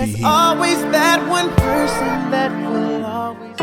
There's always that one person that will always.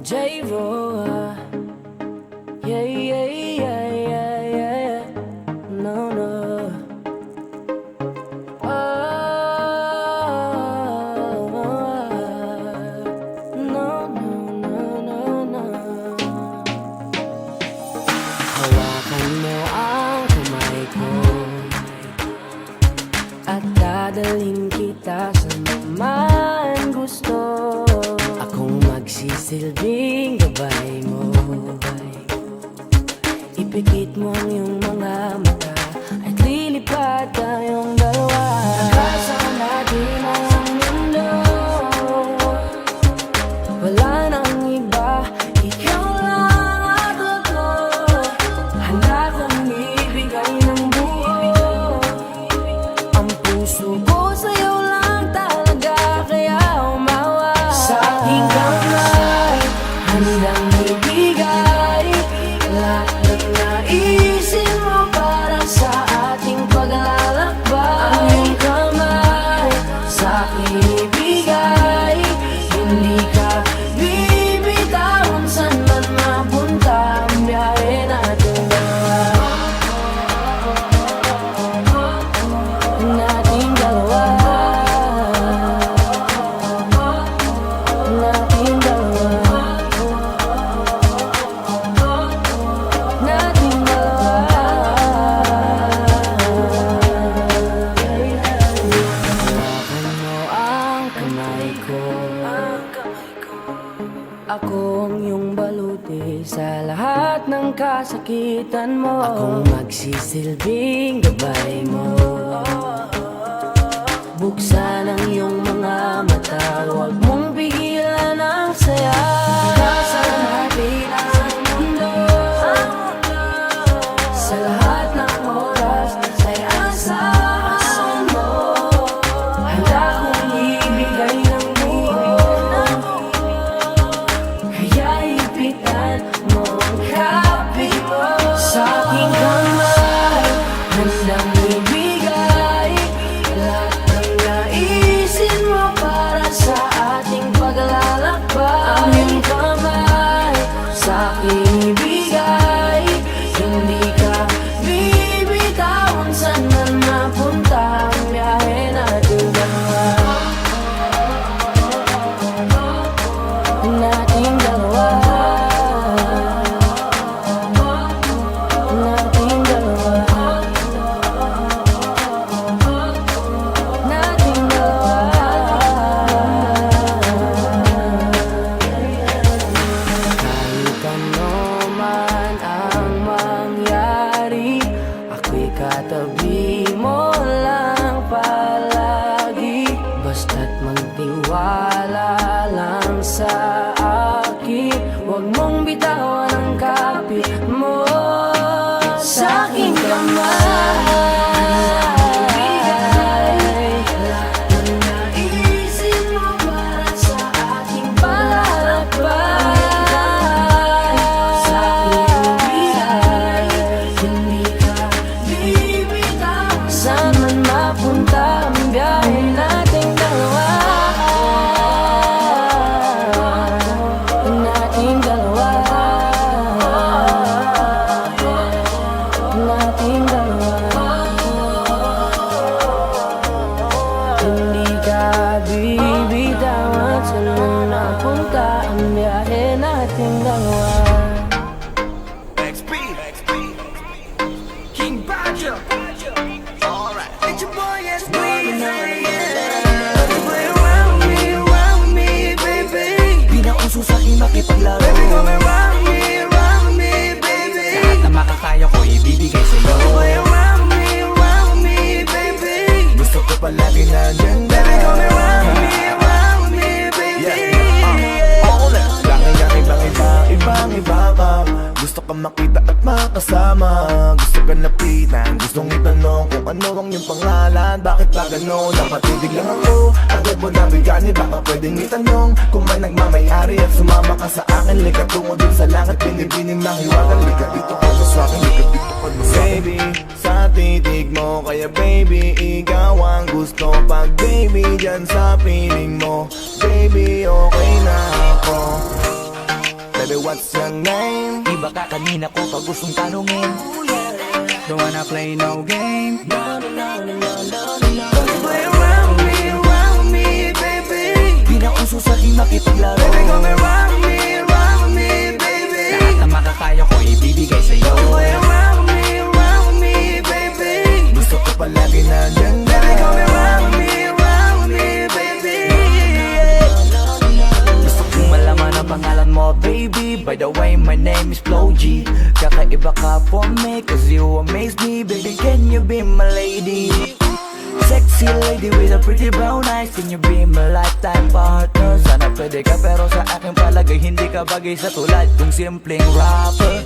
J-Ro, yeah, yeah, yeah, yeah, yeah. No, no. No, no, no, no, no. Hawakan mo ang kamay ko at dadalhin kita sa naman gusto. Akong magsisilbing gabay mo. Ipikit mo ang iyong mga mata at lilipad tayong dalawa. Nagkasama natin ang mundo. Wala nang iba, ikaw lang at ako. Handa kong ibigay ng buo. Ang puso ko sa'yo lang talaga, kaya umawa. Sa aking kamay, handang ibigay lahat ng naisin mo para sa ating paglalakbay. Ang iyong kamay sa aking ibigay, hindi ka bibitawan saan man mapunta ang biyahe natin dalawa. Nating dalawa. Nating dalawa. Nating dalawa. Hawakan mo ang kamay ko. Ako ang iyong baluti sa lahat ng kasakitan mo. Akong magsisilbing gabay mo. Buksan ang iyong mga mata, huwag mong pigilan ang saya. Nasa natin ang mundo. Sa lahat ng oras ay asahan mo. Handa kong ibigay ng buo. Kaya ipitan mo ang kapit mo. Sa aking kamay, handang ibigay lahat ng naisin mo para sa uso sa'kin makipaglaro. Baby, come and round me, baby. Lahat na makakaya ko ibibigay sa'yo. Come and round me, baby. Gusto ko palagi nandyan na. Baby, come and round me, baby. Langit ang ibang iba ka. Gusto ka makita at makasama. Gusto ka lapitan, gustong itanong kung ano ang iyong pangalan. Bakit ba gano'n? Napatidig lang ako. Agad mo nabigani, baka pwedeng itanong kung may nagmamayari at sumama ka sa akin. Lika tungo din sa langit, binibining ng hiwagan. Lika dito ka na sa'kin, lika dito ka na sa'kin. Baby, sa titig mo, kaya baby, ikaw ang gusto. Pag baby, dyan sa piling mo, baby, okay na ako. Baby, what's your name? Iba ka kanina ko pag gustong tanungin. Don't wanna play no game. Play around me, baby. Di na uso sa'kin makipaglaro. Baby, come and round me, baby. Lahat na makakaya ko ibibigay sa'yo. Play around me, baby. Gusto ko palagi nandyan na. Baby, come and round me, baby. Gusto kong malaman ang pangalan mo, baby. By the way, my name is Flo G. Kakaiba ka for me, cause you amaze me. Baby, can you be my lady? Sexy lady with a pretty brown eyes. Can you be my lifetime partner? Sana pwede ka, pero sa aking palagay hindi ka bagay sa tulad kong simpleng rapper.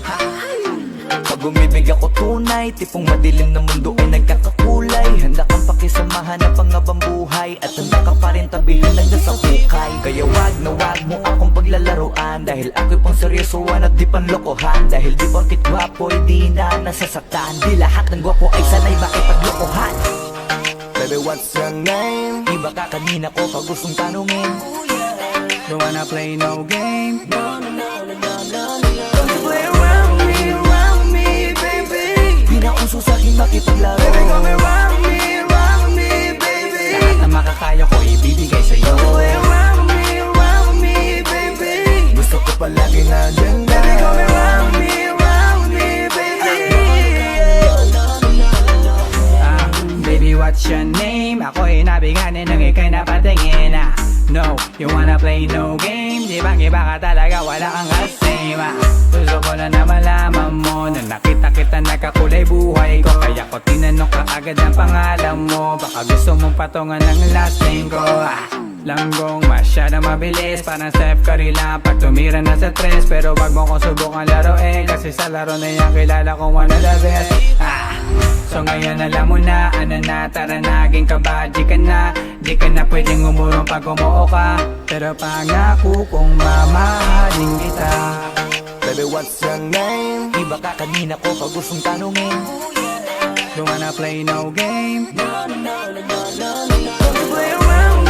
Pag umibig ako tunay, tipong madilim na mundo ay nagkakakulay. Handa kang pakisamahan ng pangabang buhay, at handa ka pa rin tabihan ng nasa hukay. Kaya wag na wag mo akong paglalaruan, dahil ako'y pang seryosoan at di panlokohan. Dahil di porkit gwapo'y di na nasasaktan, di lahat ng gwapo ay sanay makipaglokohan. Baby, what's your name? Iba ka kanina ko pag gustong tanungin. Don't wanna play no game. Play around me, baby. Di na uso sa'kin makipaglaro. Baby, come and round me, baby. Lahat na makakaya ko ibibigay sa'yo. Play around me, baby. Gusto ko palagi nandyan na. Baby, come and round me, baby. Baby, what's your name? Ako'y nabiganin ng ika'y napatingin. No, you wanna play no game. Di bang iba ka talaga, wala kang kasama. Gusto ko na malaman mo na nakita kita nagkakulay buhay ko. Kaya ko tinanong ka agad ang pangalan mo. Baka gusto mong patungan ng last name ko. Langgong masyadong mabilis, parang Steph Curry lang pag tumira na sa tres. Pero wag mo kong subukan laruin, kasi sa laro na yan kilala kong one of the best. So ngayon alam mo na, ano na, tara naging kabadji ka na. Di ka na pwedeng umurong pag umuo ka, pero pangako kong mamahalin kita. Baby, what's your name? Iba ka kanina ko pag gustong tanungin. Don't wanna play no game. Play around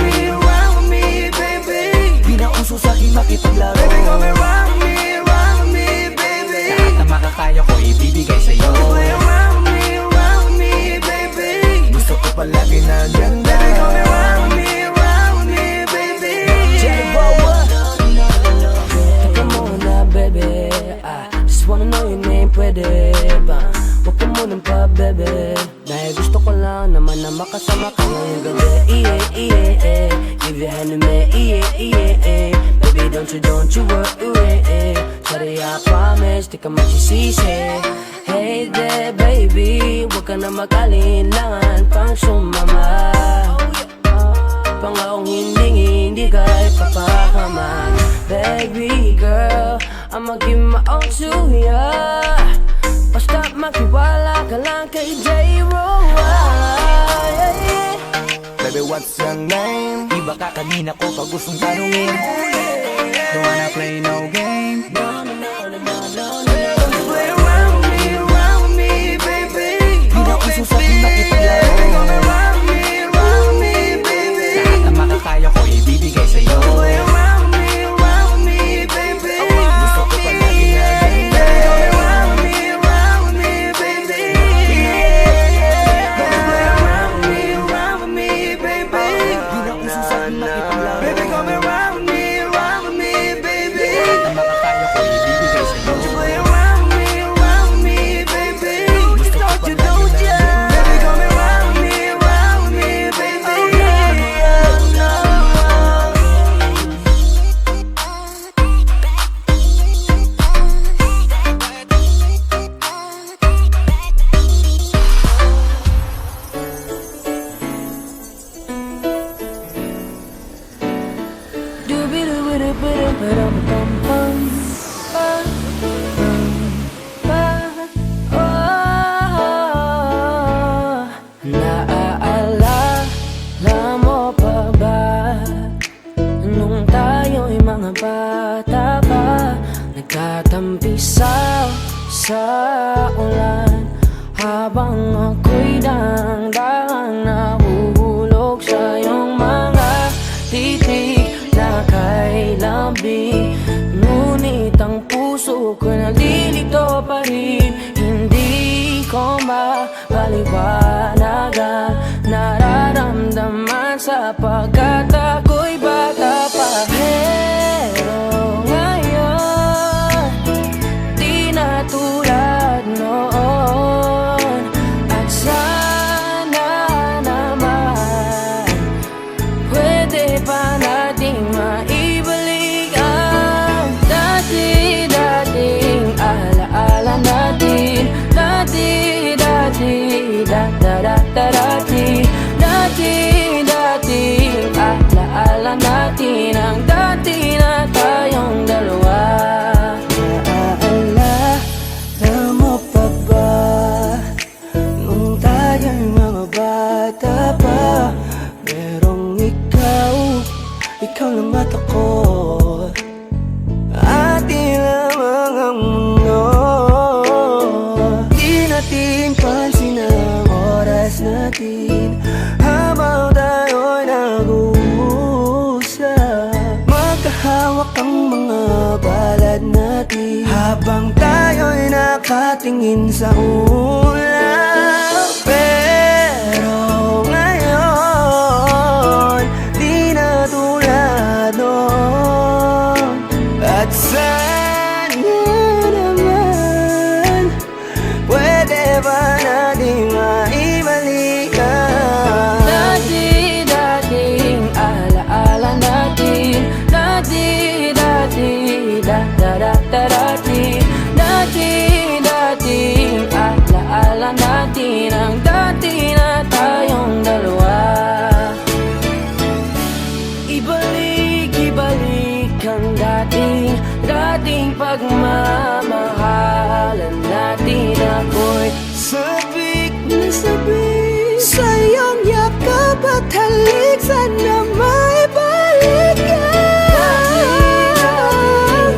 me, baby. Di na uso sa'kin makipaglaro. Baby, come and round me, baby. Lahat na makakaya ko ibibigay sa'yo. Play around me, baby. Gusto ko palagi nandyan na. Baby, come and round me, baby. Teka muna, baby. Just wanna know your name, pwede ba? Huwag ka munang pa, baby. Dahil gusto ko lang naman na makasama ka ngayong gabi. Give your hand to me, baby, don't you worry. Sorry, I promise, di ka magsisisi. Hey there, baby, huwag ka na mag-alinlangan pang sumama. Pangakong hindi ka ipapakaman. Baby girl, I'ma give my all to ya. Basta makiwala ka lang kay J-Ro. Baby, what's your name? Iba ka kanina ko pag gustong tanungin. Don't wanna play no game. Play around me, baby. Di na uso sa'kin makipaglaro. Baby, come and round me, baby. Lahat na makakaya ko ibibigay sa'yo. Play around me, baby. Gusto ko palagi nandyan na. Baby, come and round me, baby. Play around me, baby. Di na uso sa'kin makipaglaro. Baby, come and round Naaalala mo pa ba nung tayo'y mga bata pa, nagtatampisaw sa ulan, habang ako'y daang-daang nahuhulog sa iyong mga titig na kay lambing. Ngunit ang puso ko nalilito pa rin, hindi ko mapaliwanagan nararamdaman sapagkat ako'y bata pa. Pero ngayon, di na tulad noon, at sana naman pwede pa nating maibalik ang dati-dating alaala natin. Dati-dating alaala natin, ang dati na tayong dalawa. Naaalala mo pa ba nung tayo'y mga bata pa, merong ikaw lang at ako, atin lamang ang mundo. Di natin pansin ang oras natin habang tayo'y nag-uusap, magkahawak ang mga balad natin habang tayo'y nakatingin sa ulap. Pero ngayon, di na tulad noon, at sana naman pwede ba natin maibalik ang dati-dating alaala natin. Dati-dating alaala natin, ang dati na tayong dalawa. Ibalik ang dating pagmamahalan natin. Ako'y sabik na sabik sa iyong yakap at halik, sana maibalik ka.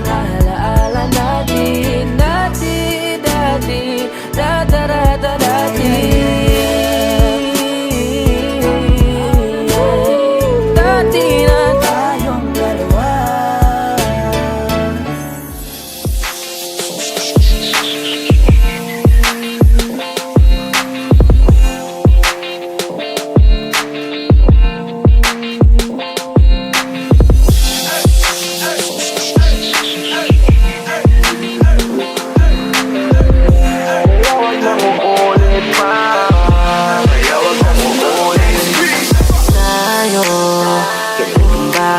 Alaala natin, dati-dati na tayong dalawa.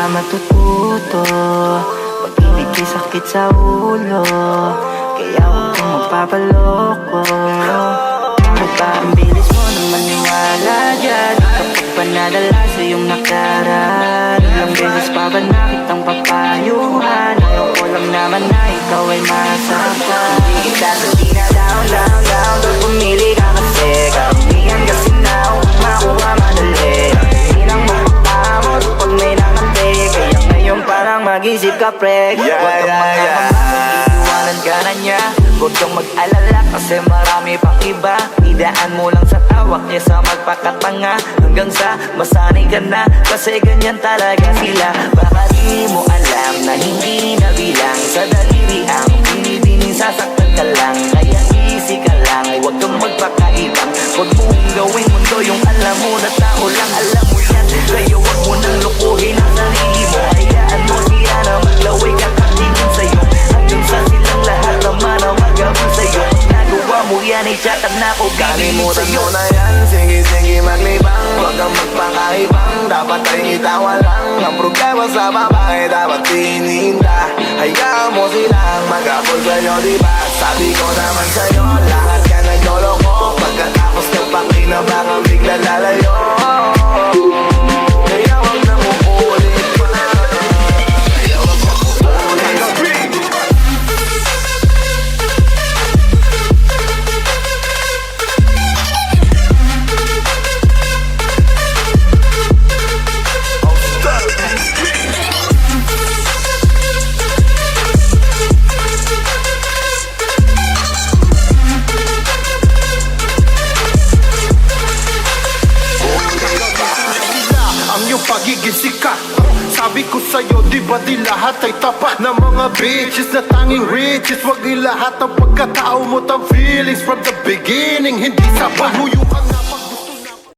Matututo, pag-ibig ay sakit sa ulo, kaya huwag kang magpapaloko. Bakit ba ang bilis mo na maniwala dyan? Kapag pa nadala sa iyong nakaraan, ilang beses pa ba na kitang papayuhan? Ayaw ko lang naman na ikaw ay masaktan. Hindi kita sabi na down, pumili ka kasi karamihan kasi na huwag makuha madali. Hindi lang mapapamot pag may nakante, kaya ngayon parang mag-isip ka pre. Huwag kang mag-iwanan ka na niya, huwag kang mag-alala kasi marami pang iba. Idaan mo lang sa tawak niya sa magpakatanga, hanggang sa masanay ka na kasi ganyan talaga sila. Baka di mo alam na hindi na bilang sa daliri ang binibining sasaktan ka lang. Kaya easy ka lang, huwag kang magpakaibang, huwag mong gawing mundo yung alam mo na tao lang. Alam mo yan, kaya huwag mo nang lukuhin ang sarili mo. Hayaan mo siya na maglaway ka katingin sa'yo, hanggang sa silang lahat naman ang magawin sa'yo. Nagawa mo yan, i-chat na ako, Kalimutan mo na yan, sige maglibang, huwag kang magpakaibang, dapat ay itawa lang. Ang problema sa babae dapat tininda, hayaan mo silang mag-apol sa'yo, diba? Sabi ko naman sa'yo, lahat ka nagloloko, pagkatapos nagpakinabangan bigla lalayo. Kaya huwag na uulit pa, kaya huwag Sabi ko sa'yo, di ba di lahat ay tapat na mga bitches na tanging riches? Wag ilahat ang pagkatao mo, tang feelings from the beginning. Hindi sapat, huyukan na